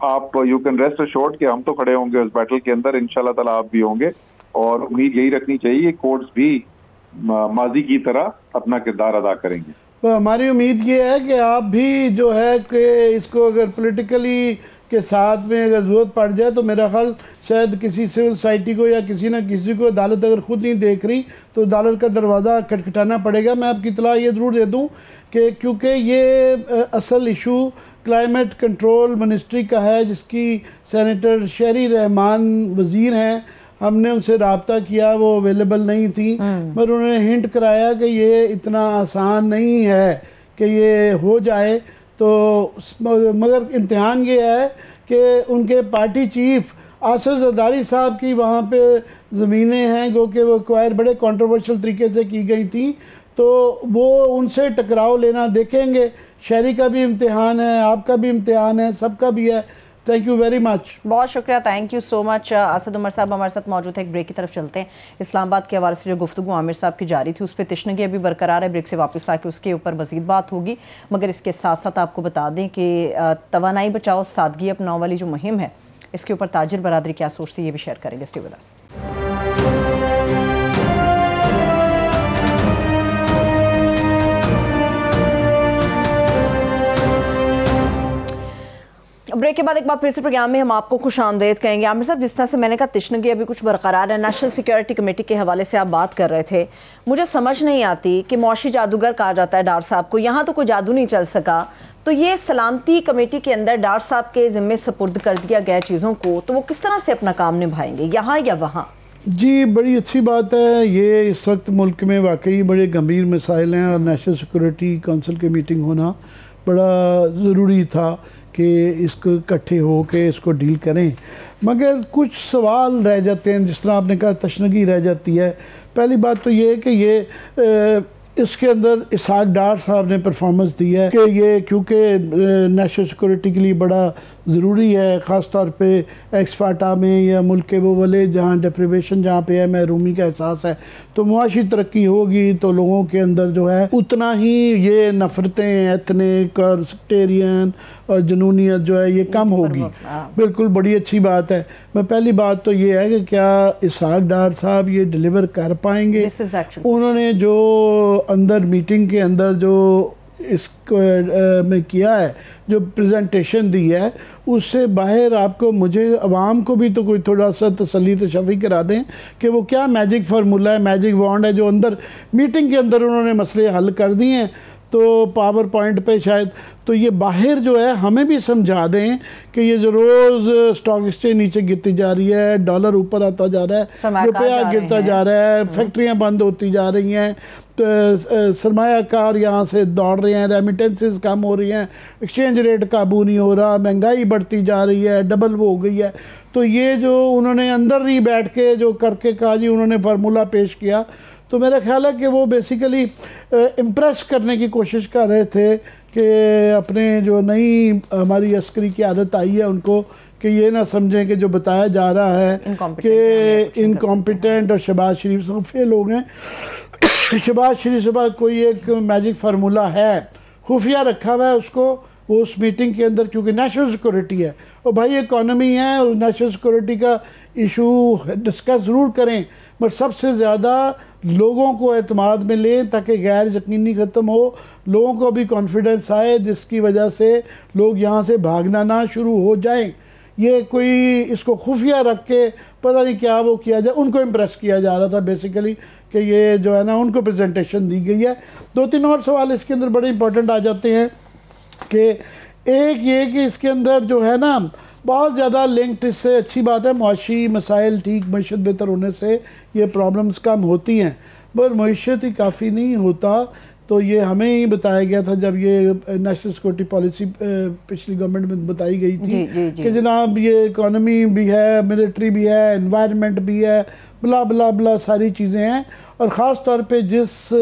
आप यू कैन रेस्ट अश्योर्ड कि हम तो खड़े होंगे उस बैटल के अंदर, इंशाल्लाह ताला आप भी होंगे। और उम्मीद यही रखनी चाहिए कोर्ट्स भी माजी की तरह अपना किरदार अदा करेंगे। तो हमारी उम्मीद ये है कि आप भी जो है कि इसको अगर पॉलिटिकली के साथ में अगर ज़रूरत पड़ जाए तो मेरा ख्याल शायद किसी सिविल सोसाइटी को या किसी न किसी को अदालत अगर ख़ुद नहीं देख रही तो अदालत का दरवाज़ा खटखटाना पड़ेगा। मैं आपकी इतला ये ज़रूर दे दूँ कि क्योंकि ये असल इशू क्लाइमेट कंट्रोल मिनिस्ट्री का है, जिसकी सेनेटर शहरी रहमान वज़ीर हैं, हमने उनसे रब्ता किया, वो अवेलेबल नहीं थी, पर उन्होंने हिंट कराया कि ये इतना आसान नहीं है कि ये हो जाए। तो मगर इम्तिहान ये है कि उनके पार्टी चीफ आसिफ जरदारी साहब की वहाँ पे ज़मीनें हैं जो कि वो एक्वायर बड़े कंट्रोवर्शियल तरीके से की गई थी, तो वो उनसे टकराव लेना देखेंगे। शहरी का भी इम्तिहान है, आपका भी इम्तिहान है, सबका भी है। थैंक यू वेरी मच, बहुत शुक्रिया, thank you so much. Asad Umar साहब हमारे साथ मौजूद है। एक ब्रेक की तरफ चलते हैं। इस्लामाबाद के हवाले से जो गुफ्तगू आमिर साहब की जारी थी उस पर तशनगी अभी बरकरार है। ब्रेक से वापस आके उसके ऊपर मजीद बात होगी, मगर इसके साथ साथ आपको बता दें कि तवानाई बचाओ सादगी अपनाओ वाली जो मुहिम है इसके ऊपर ताजिर बरादरी क्या सोचती है ये भी शेयर करेंगे। Stay with us. ब्रेक के बाद एक बार फिर से प्रोग्राम में हम आपको खुश आमदेद कहेंगे। आमिर साहब, जिस तरह से मैंने कहा तशनगी अभी कुछ बरकरार है, नेशनल सिक्योरिटी कमेटी के हवाले से आप बात कर रहे थे, मुझे समझ नहीं आती कि मौशी जादूगर कहा जाता है डार साहब को, यहाँ तो कोई जादू नहीं चल सका, तो ये सलामती कमेटी के अंदर डार साहब के जिम्मे सपुर्द कर दिया गया चीज़ों को, तो वो किस तरह से अपना काम निभाएंगे, यहाँ या वहाँ? जी, बड़ी अच्छी बात है। ये इस वक्त मुल्क में वाकई बड़े गंभीर मसाइल हैं और नेशनल सिक्योरिटी काउंसिल की मीटिंग होना बड़ा ज़रूरी था कि इसको इकट्ठे हो के इसको डील करें। मगर कुछ सवाल रह जाते हैं, जिस तरह आपने कहा तशनगी रह जाती है। पहली बात तो ये है कि ये इसके अंदर इसहाक डार साहब ने परफॉर्मेंस दी है कि ये क्योंकि नेशनल सिक्योरिटी के लिए बड़ा ज़रूरी है, ख़ास तौर पे एक्सफाटा में या मुल्क के वो वाले जहाँ डिप्रिवेशन जहाँ पे है, महरूमी का एहसास है, तो मुआशी तरक्की होगी तो लोगों के अंदर जो है उतना ही ये नफ़रतें एथनिक और सेक्टेरियन और जुनूनियत जो है ये कम होगी। बिल्कुल बड़ी अच्छी बात है। मैं पहली बात तो ये है कि क्या इसहाक डार साहब ये डिलीवर कर पाएंगे। उन्होंने जो अंदर मीटिंग के अंदर जो इसको में किया है, जो प्रेजेंटेशन दी है, उससे बाहर आपको मुझे अवाम को भी तो कोई थोड़ा सा तसल्ली तशफ़ी करा दें कि वो क्या मैजिक फार्मूला है, मैजिक वॉन्ड है जो अंदर मीटिंग के अंदर उन्होंने मसले हल कर दिए हैं। तो पावर पॉइंट पे शायद तो ये बाहर जो है हमें भी समझा दें कि ये जो रोज़ स्टॉक एक्सचेंज नीचे गिरती जा रही है, डॉलर ऊपर आता जा रहा है, रुपया गिरता जा रहा है, फैक्ट्रियां बंद होती जा रही हैं, तो सरमायाकार यहाँ से दौड़ रहे हैं, रेमिटेंसेस कम हो रही हैं, एक्सचेंज रेट काबू नहीं हो रहा, महंगाई बढ़ती जा रही है, डबल वो हो गई है। तो ये जो उन्होंने अंदर नहीं बैठ के जो करके कहा जी, उन्होंने फार्मूला पेश किया, तो मेरा ख्याल है कि वो बेसिकली इम्प्रेस करने की कोशिश कर रहे थे कि अपने जो नई हमारी अस्करी की आदत आई है उनको, कि ये ना समझें कि जो बताया जा रहा है कि इनकॉम्पिटेंट और शहबाज शरीफ सब फेल हो गए। शहबाज शरीफ से बाद कोई एक मैजिक फार्मूला है, खुफिया रखा हुआ है उसको, वो उस मीटिंग के अंदर, क्योंकि नेशनल सिक्योरिटी है और भाई इकॉनमी है और नेशनल सिक्योरिटी का इशू डिस्कस ज़रूर करें, बट सबसे ज़्यादा लोगों को एतमाद में लें ताकि गैर यकीनी ख़त्म हो, लोगों को भी कॉन्फिडेंस आए, जिसकी वजह से लोग यहाँ से भागना ना शुरू हो जाएं। ये कोई इसको खुफिया रख के पता नहीं क्या वो किया जाए, उनको इम्प्रेस किया जा रहा था बेसिकली कि ये जो है ना उनको प्रेजेंटेशन दी गई है। दो तीन और सवाल इसके अंदर बड़े इंपॉर्टेंट आ जाते हैं कि एक ये कि इसके अंदर जो है ना बहुत ज़्यादा लिंक्ड, इससे अच्छी बात है मुआशी मसाइल ठीक, मईशत बेहतर होने से ये प्रॉब्लम्स कम होती हैं, पर मईशत ही काफ़ी नहीं होता। तो ये हमें ही बताया गया था जब ये नेशनल सिक्योरिटी पॉलिसी पिछली गवर्नमेंट में बताई गई थी कि जनाब ये इकोनॉमी भी है, मिलिट्री भी है, एनवायरनमेंट भी है, बला बला बला सारी चीज़ें हैं। और ख़ास तौर पे जिस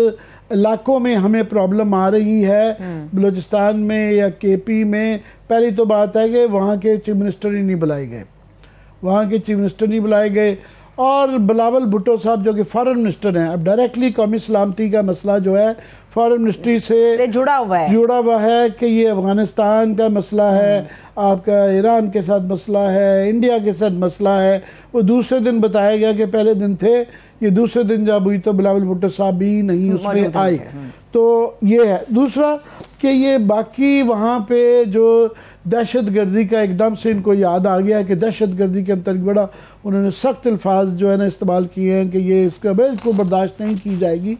इलाकों में हमें प्रॉब्लम आ रही है, बलूचिस्तान में या केपी में, पहली तो बात है कि वहाँ के चीफ मिनिस्टर ही नहीं बुलाए गए, वहाँ के चीफ मिनिस्टर नहीं बुलाए गए। और बिलावल भुट्टो साहब जो कि फॉरेन मिनिस्टर हैं, अब डायरेक्टली कौमी सलामती का मसला जो है फॉरेन मिनिस्ट्री से जुड़ा हुआ है कि ये अफगानिस्तान का मसला है, आपका ईरान के साथ मसला है, इंडिया के साथ मसला है। वो दूसरे दिन बताया गया कि पहले दिन थे, ये दूसरे दिन जब हुई तो बिलावल भुट्टो साहब भी नहीं उसमें आए। तो ये है। दूसरा कि ये बाकी वहाँ पे जो दहशत गर्दी का एकदम से इनको याद आ गया कि दहशत गर्दी के अंतर्गत बड़ा उन्होंने सख्त अल्फाज जो है ना इस्तेमाल किए हैं कि ये इसका बिल्कुल बर्दाश्त नहीं की जाएगी।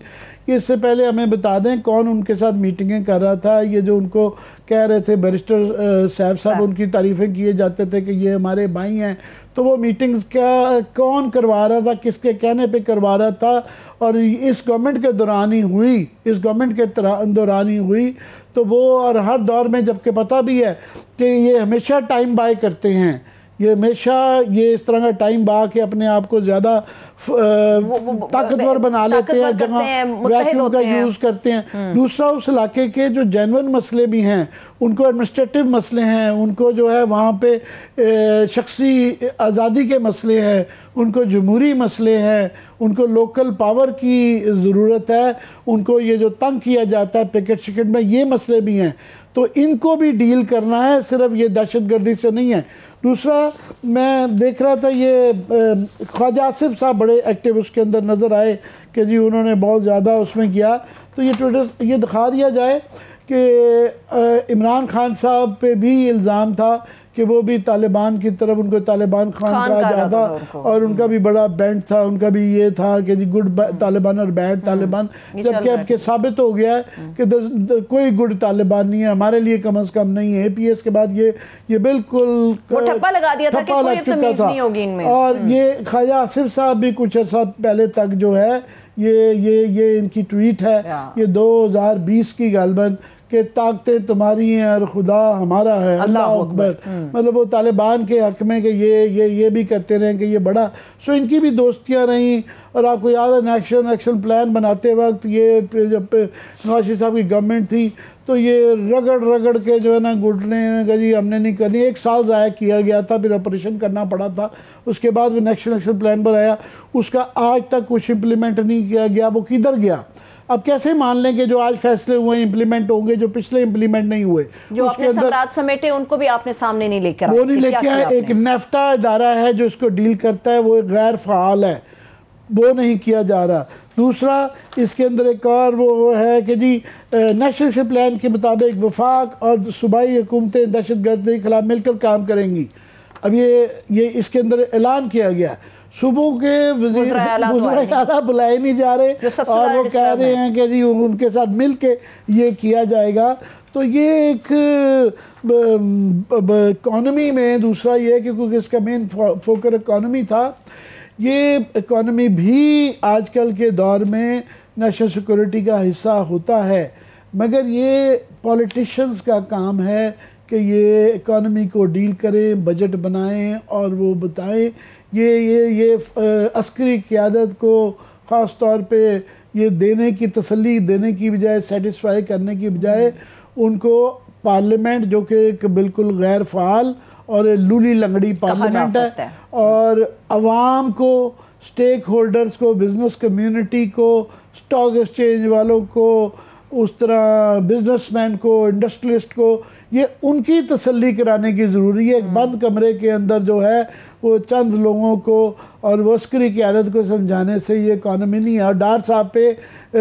इससे पहले हमें बता दें कौन उनके साथ मीटिंगें कर रहा था। ये जो उनको कह रहे थे बैरिस्टर साहब उनकी तारीफ़ें किए जाते थे कि ये हमारे भाई हैं, तो वो मीटिंग्स क्या कौन करवा रहा था, किसके कहने पे करवा रहा था, और इस गवर्नमेंट के दौरान ही हुई, इस गवर्नमेंट के दौरान ही हुई। तो वो और हर दौर में, जबकि पता भी है कि ये हमेशा टाइम बाय करते हैं, ये हमेशा ये इस तरह का टाइम बा के अपने आप को ज़्यादा ताकतवर बना लेते हैं, जहाँ वैक्यूम का यूज़ करते हैं। दूसरा, उस इलाके के जो जेन्युइन मसले भी हैं, उनको एडमिनिस्ट्रेटिव मसले हैं, उनको जो है वहाँ पे शख्सी आज़ादी के मसले हैं, उनको जमहूरी मसले हैं, उनको लोकल पावर की ज़रूरत है, उनको ये जो तंग किया जाता है पैकेट शिकेट में, ये मसले भी हैं। तो इनको भी डील करना है, सिर्फ ये दहशतगर्दी से नहीं है। दूसरा, मैं देख रहा था ये ख्वाजा आसिफ साहब बड़े एक्टिव उसके अंदर नज़र आए कि जी उन्होंने बहुत ज़्यादा उसमें किया। तो ये ट्विटर ये दिखा दिया जाए कि इमरान खान साहब पे भी इल्ज़ाम था कि वो भी तालिबान की तरफ, उनको तालिबान खान कहा जाता और उनका भी बड़ा बैंड था, उनका भी ये था कि जी गुड तालिबान और बैड तालिबान, जबकि अब के साबित हो गया है कि कोई गुड तालिबान नहीं है, हमारे लिए कम से कम नहीं है। APS के बाद ये बिल्कुल ठप्पा लगा दिया था कि कोई तमीज नहीं होगी इनमें। और ये ख्वाजा आसिफ साहब भी कुछ अर्सा पहले तक जो है ये इनकी ट्वीट है, ये 2020 की गालबन कि ताकतें तुम्हारी हैं और खुदा हमारा है, अल्लाह अकबर। मतलब वो तालिबान के हक में कि ये भी करते रहे कि ये बड़ा। सो इनकी भी दोस्तियां रहीं। और आपको याद है एक्शन प्लान बनाते वक्त ये जब नवाज शरीफ साहब की गवर्नमेंट थी तो ये रगड़ के जो है ना घुटने का जी हमने नहीं करनी, 1 साल ज़ाया किया गया था, फिर ऑपरेशन करना पड़ा था। उसके बाद वो एक्शन प्लान बनाया, उसका आज तक कुछ इम्प्लीमेंट नहीं किया गया। वो किधर गया? अब कैसे मान लें कि जो आज फैसले हुए इंप्लीमेंट होंगे, जो पिछले इंप्लीमेंट नहीं हुए, जो आपने सम्राट समेटे उनको भी आपने सामने नहीं लेकर वो नहीं लेके आए। एक नेफ्टा इदारा है जो इसको डील करता है, वो गैर फाल है, वो नहीं किया जा रहा। दूसरा इसके अंदर एक और वो है कि जी नेशनल प्लान के मुताबिक वफाक और सूबाई हुकूमतें दहशतगर्दी के खिलाफ मिलकर काम करेंगी। अब ये इसके अंदर ऐलान किया गया, सुबह के वज़ीर आला बुलाए नहीं जा रहे और वो कह रहे हैं कि जी उनके साथ मिल के ये किया जाएगा। तो ये एक इकॉनमी में दूसरा ये कि क्योंकि इसका मेन फोकस इकॉनमी था, ये इकॉनमी भी आजकल के दौर में नेशनल सिक्योरिटी का हिस्सा होता है, मगर ये पॉलिटिशियंस का काम है कि ये इकॉनमी को डील करें, बजट बनाएं और वो बताएं। ये अस्करी क़यादत को ख़ास तौर पे ये देने की तसल्ली देने की बजाय, सेटिस्फाई करने की बजाय, उनको पार्लियामेंट जो कि एक बिल्कुल गैर फ़ाल और लूली लंगड़ी पार्लियामेंट है, और अवाम को, स्टेक होल्डर्स को, बिजनेस कम्युनिटी को, स्टॉक एक्सचेंज वालों को, उस तरह बिजनेसमैन को, इंडस्ट्रियलिस्ट को, ये उनकी तसल्ली कराने की ज़रूरी है। एक बंद कमरे के अंदर जो है वो चंद लोगों को और वो अस्करी क़यादत को समझाने से ये इकॉनमी नहीं है। और डार साहब पे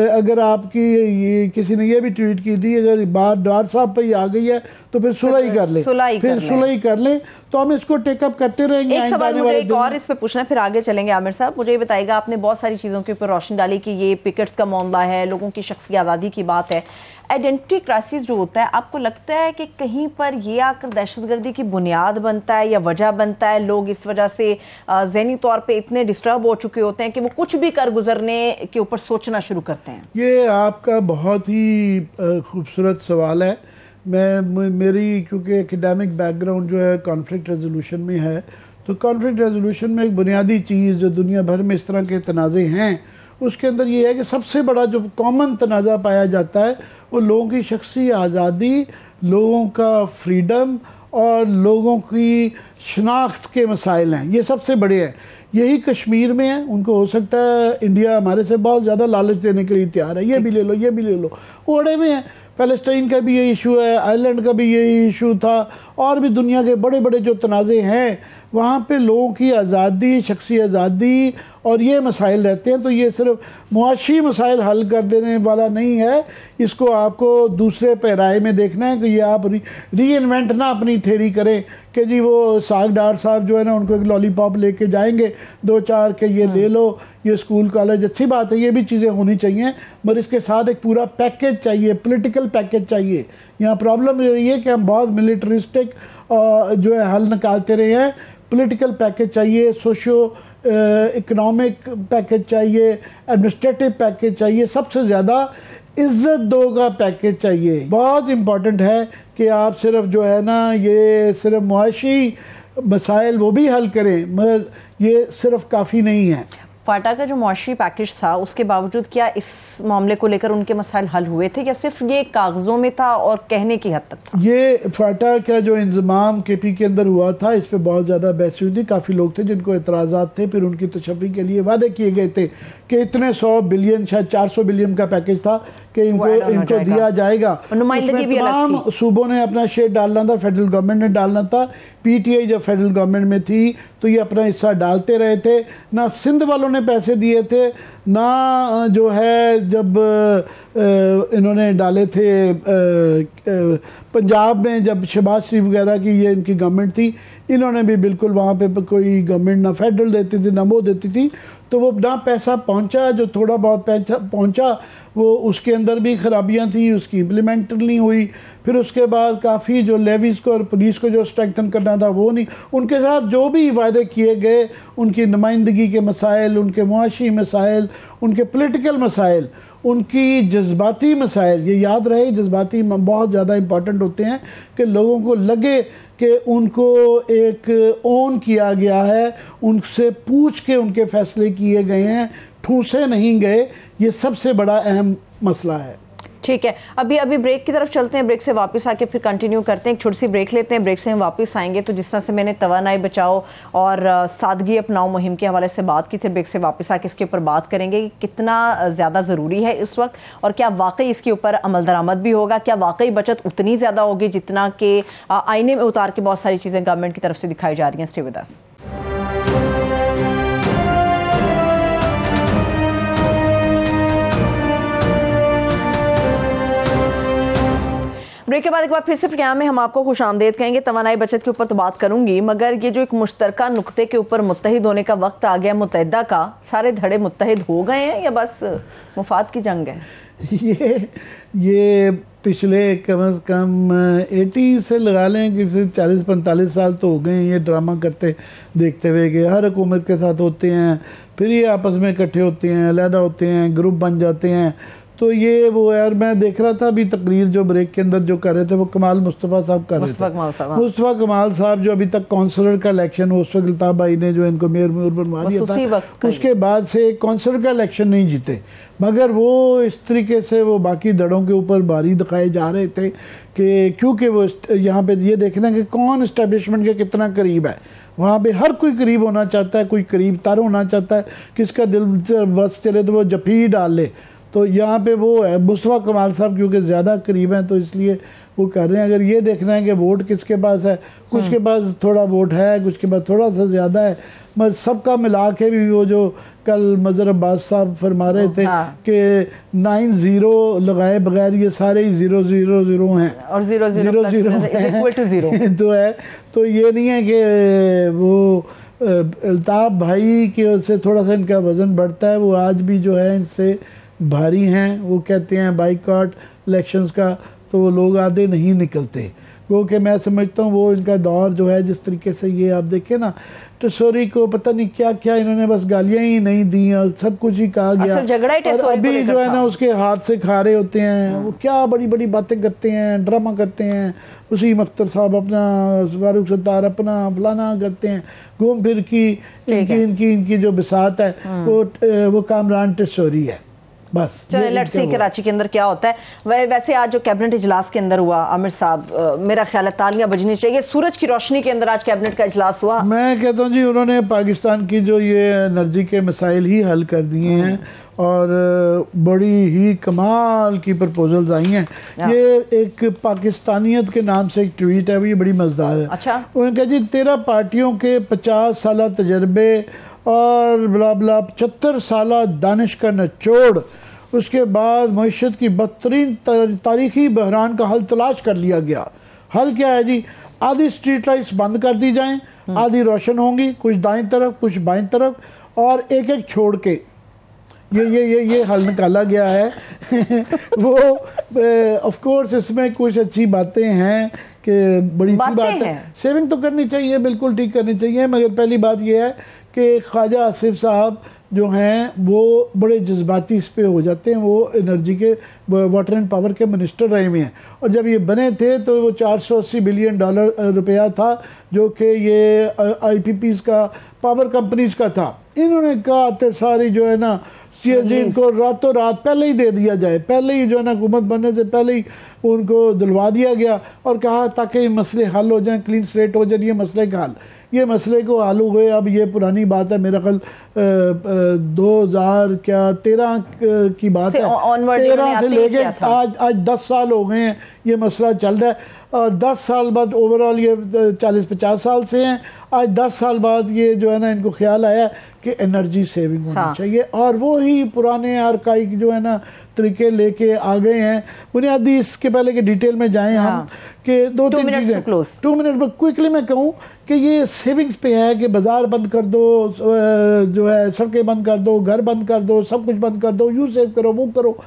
अगर आपकी ये किसी ने ये भी ट्वीट की थी, अगर बात डार साहब पे ही आ गई है तो फिर सुलह कर लें, फिर सुलह कर लें, तो हम इसको टेकअप करते रहेंगे। एक सवाल मुझे एक और इस पे पूछना है, फिर आगे चलेंगे। आमिर साहब मुझे ये बताइएगा, आपने बहुत सारी चीज़ों के ऊपर रोशनी डाली कि ये पिकेट्स का मामला है, लोगों की शख्सी आज़ादी की बात है, आइडेंटिटी क्राइसिस जो होता है, आपको लगता है कि कहीं पर ये आकर दहशतगर्दी की बुनियाद बनता है या वजह बनता है? लोग इस वजह से ज़हनी तौर पे इतने डिस्टर्ब हो चुके होते हैं कि वो कुछ भी कर गुजरने के ऊपर सोचना शुरू करते हैं। ये आपका बहुत ही खूबसूरत सवाल है। मेरी क्योंकि एकेडमिक बैकग्राउंड जो है कॉन्फ्लिक्ट रेजोल्यूशन में है, तो कॉन्फ्लिक्ट रेजोल्यूशन में एक बुनियादी चीज़ जो दुनिया भर में इस तरह के तनाज़े हैं, उसके अंदर ये है कि सबसे बड़ा जो कॉमन तनाज़ा पाया जाता है वो लोगों की शख्सी आज़ादी, लोगों का फ्रीडम और लोगों की शनाख्त के मसाइल हैं। ये सबसे बड़े हैं। यही कश्मीर में है। उनको हो सकता है इंडिया हमारे से बहुत ज़्यादा लालच देने के लिए तैयार है, ये भी ले लो, ये भी ले लो, वो अड़े में है। फ़लस्तीन का भी ये इशू है, आयरलैंड का भी ये इशू था, और भी दुनिया के बड़े बड़े जो तनाज़े हैं वहाँ पे लोगों की आज़ादी, शख्सी आज़ादी और ये मसाइल रहते हैं। तो ये सिर्फ मुआशी मसाइल हल कर देने वाला नहीं है, इसको आपको दूसरे पैराए में देखना है कि ये आप री इन्वेंट ना अपनी थेरी करें कि जी वो साग डार साहब जो है ना उनको एक लॉलीपॉप लेके जाएंगे 2-4 के ये ले लो, ये स्कूल कॉलेज अच्छी बात है, ये भी चीज़ें होनी चाहिए, मगर इसके साथ एक पूरा पैकेज चाहिए, पॉलिटिकल पैकेज चाहिए। यहाँ प्रॉब्लम ये है कि हम बहुत मिलिटरिस्टिक जो है हल निकालते रहे हैं। पॉलिटिकल पैकेज चाहिए, सोशो इकोनॉमिक पैकेज चाहिए, एडमिनिस्ट्रेटिव पैकेज चाहिए, सबसे ज़्यादा इज्जत दो का पैकेज चाहिए। बहुत इम्पॉर्टेंट है कि आप सिर्फ जो है ना ये सिर्फ मुआशी मसाइल वो भी हल करें, मगर ये सिर्फ काफ़ी नहीं है। फाटा का जो मुआशी पैकेज था उसके बावजूद क्या इस मामले को लेकर उनके मसाइल हल हुए थे या सिर्फ ये कागजों में था और कहने की हद तक था? ये फाटा का जो इंतजाम KP के अंदर हुआ था, इस पर बहुत ज़्यादा बहस हुई थी। काफ़ी लोग थे जिनको एतराज़ात थे, फिर उनकी तशफ़ी के लिए वादे किए गए थे कि इतने 100 बिलियन शायद 400 बिलियन का पैकेज था कि इनको दिया जाएगा। तमाम सूबों ने अपना शेयर डालना था, फेडरल गवर्नमेंट ने डालना था। PTI जब फेडरल गवर्नमेंट में थी तो ये अपना हिस्सा डालते रहे थे। ना सिंध वालों इन्होंने पैसे दिए थे, ना जो है जब इन्होंने डाले थे पंजाब में, जब शहबाज शरीफ वगैरह की ये इनकी गवर्नमेंट थी, इन्होंने भी बिल्कुल वहाँ पे कोई गवर्नमेंट ना फेडरल देती थी ना वो देती थी, तो वो ना पैसा पहुँचा, जो थोड़ा बहुत पैसा पहुँचा वो उसके अंदर भी खराबियाँ थी, उसकी इम्प्लीमेंट नहीं हुई। फिर उसके बाद काफ़ी जो लेवीज़ को और पुलिस को जो स्ट्रेंथन करना था वो नहीं, उनके साथ जो भी वायदे किए गए, उनकी नुमाइंदगी के मसाइल, उनके मुआशी मसाइल, उनके पोलिटिकल मसाइल, उनकी जज्बाती मसाइल, ये याद रहे जज्बाती बहुत ज़्यादा इम्पॉर्टेंट होते हैं कि लोगों को लगे कि उनको एक ओन किया गया है, उनसे पूछ के उनके फैसले किए गए हैं, ठूसे नहीं गए। ये सबसे बड़ा अहम मसला है। ठीक है, अभी ब्रेक की तरफ चलते हैं, ब्रेक से वापस आके फिर कंटिन्यू करते हैं, एक छोटी सी ब्रेक लेते हैं, ब्रेक से हम वापस आएंगे। तो जिस तरह से मैंने तवानाई बचाओ और सादगी अपनाओ मुहिम के हवाले से बात की थी, ब्रेक से वापस आके इसके ऊपर बात करेंगे कि कितना ज़्यादा ज़रूरी है इस वक्त, और क्या वाकई इसके ऊपर अमल दरामद भी होगा, क्या वाकई बचत उतनी ज़्यादा होगी जितना कि आईने में उतार के बहुत सारी चीज़ें गवर्नमेंट की तरफ से दिखाई जा रही हैं। Stay with us. ब्रेक के बाद एक बार फिर से प्रोग्राम में हम आपको खुशामदीद कहेंगे। तवानाई बचत के ऊपर तो बात करूंगी, मगर ये जो एक मुश्तरका नुक्ते के ऊपर मुत्तहिद होने का वक्त आ गया मुत्तहिदा का, सारे धड़े मुत्तहिद हो गए हैं या बस मुफाद की जंग है? ये पिछले कम से कम 80 से लगा लें कि 40-45 साल तो हो गए हैं ये ड्रामा करते देखते हुए कि हर हुकूमत के साथ होते हैं, फिर ये आपस में इकट्ठे होते हैं, अलहदा होते हैं, ग्रुप बन जाते हैं। तो ये वो यार, मैं देख रहा था अभी तकरीर जो ब्रेक के अंदर जो कर रहे थे वो कमाल मुस्तफ़ा साहब कर रहे थे। मुस्तफ़ा कमाल साहब जो अभी तक काउंसलर का इलेक्शन, उस वक्त अल्ताफ भाई ने जो इनको मेयर बनवा दिया था, उसके बाद से काउंसलर का इलेक्शन नहीं जीते, मगर वो इस तरीके से वो बाकी दड़ों के ऊपर भारी दिखाए जा रहे थे कि क्योंकि वो यहाँ पे ये देखना कि कौन इस्टेब्लिशमेंट के कितना करीब है। वहाँ पे हर कोई करीब होना चाहता है, कोई करीब तर होना चाहता है, किसका दिल बस चले तो वो जफी ही डाल ले। तो यहाँ पे वो है मुस्तफ़ा कमाल साहब क्योंकि ज़्यादा करीब हैं तो इसलिए वो कर रहे हैं। अगर ये देखना है कि वोट किसके पास है, कुछ के पास थोड़ा वोट है, कुछ के पास थोड़ा सा ज़्यादा है, मगर सबका मिला के भी वो जो कल मज़हर अब्बास साहब फरमा रहे थे कि 9-0 लगाए बगैर ये सारे ही 0-0-0 हैं और 0-0 तो है। तो ये नहीं है कि वो अल्ताफ भाई के से थोड़ा सा इनका वज़न बढ़ता है, वो आज भी जो है इनसे भारी हैं। वो कहते हैं बाइकआउट इलेक्शंस का, तो वो लोग आधे नहीं निकलते, क्योंकि मैं समझता हूँ वो इनका दौर जो है, जिस तरीके से ये आप देखें ना, टेसोरी को पता नहीं क्या क्या इन्होंने बस गालियां ही नहीं दी और सब कुछ ही कहा गया, और अभी जो है ना उसके हाथ से खा रहे होते हैं। वो क्या बड़ी बड़ी बातें करते हैं, ड्रामा करते हैं, उसी अख्तर साहब अपना, फारूक सत्तार अपना, फलाना करते हैं, घूम फिर की इनकी जो बिसात है वो कामरान टेसोरी है बस। चलिए लेट्स सी कराची के अंदर क्या होता है। वैसे आज जो कैबिनेट इजलास के अंदर हुआ आमिर साहब, मेरा ख्याल है तालियां बजनी चाहिए, सूरज की रोशनी के अंदर आज कैबिनेट का इजलास हुआ। मैं कहता हूँ जी उन्होंने पाकिस्तान की जो ये एनर्जी के मसाइल ही हल कर दिए हैं और बड़ी ही कमाल की प्रपोजल्स आई हैं। ये एक पाकिस्तानियत के नाम से एक ट्वीट है, ये बड़ी मजेदार है। अच्छा, उन्होंने कहा जी 13 पार्टियों के 50 साल तजर्बे और बला बला 75 साल दानिश का निचोड़, उसके बाद मईशत की बदतरीन तारीखी बहरान का हल तलाश कर लिया गया। हल क्या है जी? आधी स्ट्रीट लाइट्स बंद कर दी जाएं, आधी रोशन होंगी, कुछ दाएं तरफ कुछ बाएं तरफ, और एक एक छोड़ के ये हल निकाला गया है। वो ऑफ कोर्स इसमें कुछ अच्छी बातें हैं कि बड़ी अच्छी बात है, सेविंग तो करनी चाहिए, बिल्कुल ठीक करनी चाहिए, मगर पहली बात यह है कि ख्वाजा आसिफ साहब जो हैं वो बड़े जज्बाती इस पे हो जाते हैं। वो एनर्जी के वाटर एंड पावर के मिनिस्टर रहे हुए हैं, और जब ये बने थे तो वो 480 बिलियन डॉलर रुपया था जो कि ये IPPs का, पावर कंपनीज का था। इन्होंने कहा आते सारी जो है ना CNG इनको रातों रात पहले ही दे दिया जाए, पहले ही जो है ना हुकूमत बनने से पहले ही उनको दिलवा दिया गया और कहा ताकि मसले हल हो जाएं, क्लीन स्लेट हो जाए, ये मसले का हल। ये मसले को हल हुए। अब ये पुरानी बात है, मेरा ख्याल 2013 की बात है, 13 से लेके आज 10 साल हो गए हैं ये मसला चल रहा है। और 10 साल बाद ओवरऑल ये 40-50 साल से हैं, आज 10 साल बाद ये जो है ना इनको ख्याल आया कि एनर्जी सेविंग होनी चाहिए, और वो ही पुराने आर्काइक जो है ना तरीके लेके आ गए हैं। बुनियादी इसके पहले के डिटेल में जाएं हम कि 2-3 चीजें 2 मिनट में क्विकली मैं कहूँ कि ये सेविंग्स पे है कि बाजार बंद कर दो, जो है सड़कें बंद कर दो, घर बंद कर दो, सब कुछ बंद कर दो, यू सेव करो, वो करो।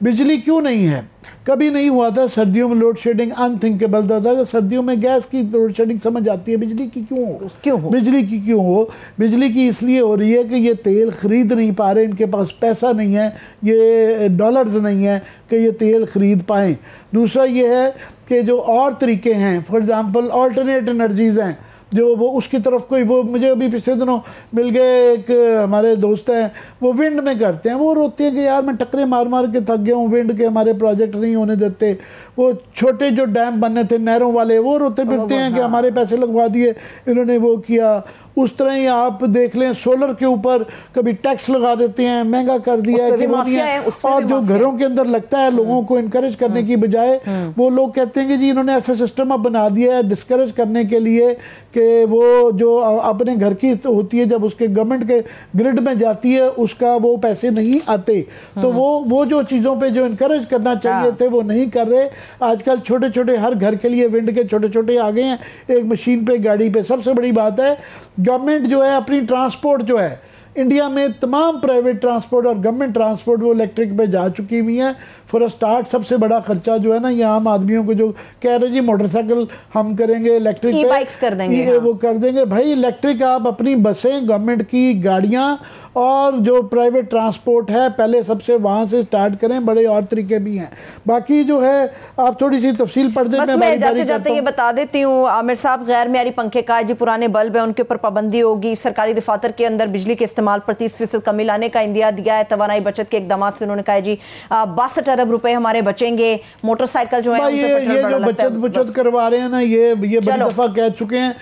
बिजली क्यों नहीं है? कभी नहीं हुआ था सर्दियों में लोड शेडिंग, अनथिंकेबल था। सर्दियों में गैस की लोड शेडिंग समझ आती है, बिजली की क्यों हो? बिजली की क्यों हो? बिजली की इसलिए हो रही है कि ये तेल खरीद नहीं पा रहे, इनके पास पैसा नहीं है, ये डॉलर्स नहीं है कि ये तेल खरीद पाएँ। दूसरा ये है कि जो और तरीके हैं, फॉर एग्जांपल अल्टरनेट एनर्जीज हैं, जो वो उसकी तरफ कोई, वो मुझे अभी पिछले दिनों मिल गए, एक हमारे दोस्त हैं वो विंड में करते हैं, वो रोते हैं कि यार मैं टक्करे मार मार के थक गया हूँ, विंड के हमारे प्रोजेक्ट नहीं होने देते। वो छोटे जो डैम बनने थे नहरों वाले, वो रोते फिरते हैं कि हमारे पैसे लगवा दिए इन्होंने, वो किया। उस तरह ही आप देख लें सोलर के ऊपर कभी टैक्स लगा देते हैं, महंगा कर दिया है कि वो नहीं है। और जो घरों के अंदर लगता है लोगों को इनकरेज करने की बजाय वो लोग कहते हैं कि जी इन्होंने ऐसा सिस्टम अब बना दिया है डिस्करेज करने के लिए कि वो जो अपने घर की होती है जब उसके गवर्नमेंट के ग्रिड में जाती है उसका वो पैसे नहीं आते। तो वो जो चीज़ों पे जो इनकरेज करना चाहिए थे वो नहीं कर रहे। आजकल छोटे छोटे हर घर के लिए विंड के छोटे छोटे आ गए हैं, एक मशीन पे, गाड़ी पे। सबसे बड़ी बात है गवर्नमेंट जो है अपनी ट्रांसपोर्ट जो है इंडिया में तमाम प्राइवेट ट्रांसपोर्ट और गवर्नमेंट ट्रांसपोर्ट वो इलेक्ट्रिक पे जा चुकी हुई है। फॉर अ स्टार्ट सबसे बड़ा खर्चा जो है ना ये आम आदमियों को जो कह रहे जी मोटरसाइकिल हम करेंगे इलेक्ट्रिक पे, बाइक्स कर देंगे, वो कर देंगे। भाई इलेक्ट्रिक आप अपनी बसें, गवर्नमेंट की गाड़ियां और जो प्राइवेट ट्रांसपोर्ट है पहले सबसे वहां से स्टार्ट करें। बड़े और तरीके भी हैं, बाकी जो है आप थोड़ी सी तफसील पढ़ दें। मैं जाते जाते ये बता देती हूँ आमिर साहब, गैर मियारी पंखे का जो पुराने बल्ब है उनके ऊपर पाबंदी होगी। सरकारी दफातर के अंदर बिजली के इस्तेमाल पर 30% कमी लाने का इंदिया दिया है। तवानाई बचत के इकदाम से उन्होंने कहा जी 62 अरब रुपए हमारे बचेंगे। मोटरसाइकिल जो है ये जो बचत करवा रहे हैं ना ये बड़ी दफा कह चुके हैं,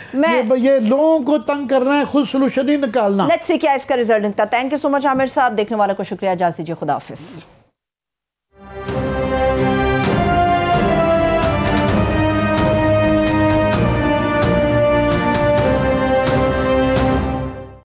ये लोगों को तंग करना है, खुद सोल्यूशन ही निकालना। लेट्स सी क्या इसका रिजल्ट निकलता। Thank you so much Aamir साहब। देखने वालों को शुक्रिया, इजाज़त दीजिए, खुदा हाफिज।